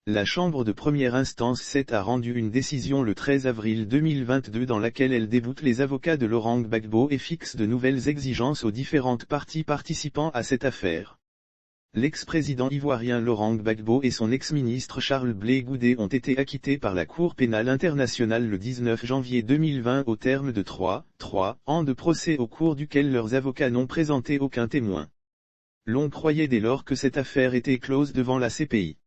La Chambre de première instance 7 a rendu une décision le 13 avril 2022 dans laquelle elle déboute les avocats de Laurent Gbagbo et fixe de nouvelles exigences aux différentes parties participant à cette affaire. L'ex-président ivoirien Laurent Gbagbo et son ex-ministre Charles Blé Goudé ont été acquittés par la Cour pénale internationale le 19 janvier 2020 au terme de 3 ans de procès au cours duquel leurs avocats n'ont présenté aucun témoin. L'on croyait dès lors que cette affaire était close devant la CPI.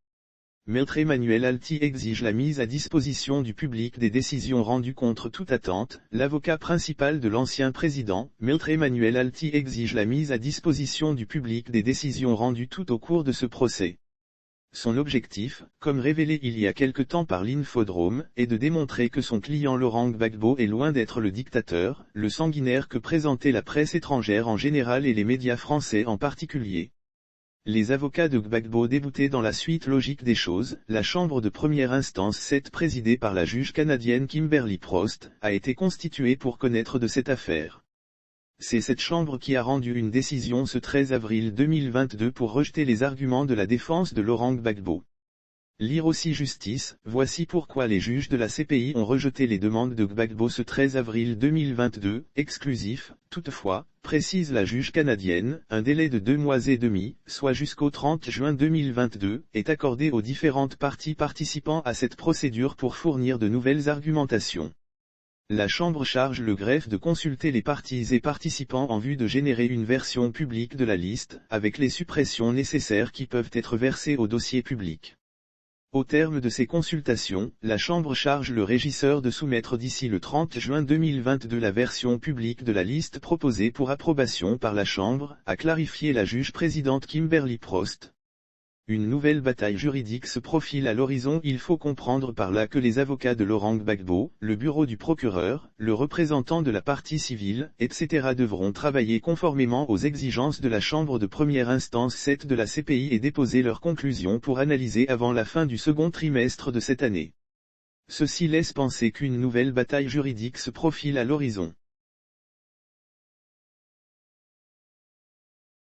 Maître Emmanuel Alty exige la mise à disposition du public des décisions rendues contre toute attente. L'avocat principal de l'ancien président, Maître Emmanuel Alty exige la mise à disposition du public des décisions rendues tout au cours de ce procès. Son objectif, comme révélé il y a quelque temps par l'Infodrome, est de démontrer que son client Laurent Gbagbo est loin d'être le dictateur, le sanguinaire que présentait la presse étrangère en général et les médias français en particulier. Les avocats de Gbagbo déboutés dans la suite logique des choses, la Chambre de première instance 7 présidée par la juge canadienne Kimberly Prost, a été constituée pour connaître de cette affaire. C'est cette Chambre qui a rendu une décision ce 13 avril 2022 pour rejeter les arguments de la défense de Laurent Gbagbo. Lire aussi justice, voici pourquoi les juges de la CPI ont rejeté les demandes de Gbagbo ce 13 avril 2022, exclusif, toutefois, précise la juge canadienne, un délai de 2 mois et demi, soit jusqu'au 30 juin 2022, est accordé aux différentes parties participant à cette procédure pour fournir de nouvelles argumentations. La Chambre charge le greffe de consulter les parties et participants en vue de générer une version publique de la liste, avec les suppressions nécessaires qui peuvent être versées au dossier public. Au terme de ces consultations, la Chambre charge le régisseur de soumettre d'ici le 30 juin 2022 la version publique de la liste proposée pour approbation par la Chambre, a clarifié la juge présidente Kimberly Prost. Une nouvelle bataille juridique se profile à l'horizon. Il faut comprendre par là que les avocats de Laurent Gbagbo, le bureau du procureur, le représentant de la partie civile, etc. devront travailler conformément aux exigences de la Chambre de première instance 7 de la CPI et déposer leurs conclusions pour analyser avant la fin du second trimestre de cette année. Ceci laisse penser qu'une nouvelle bataille juridique se profile à l'horizon.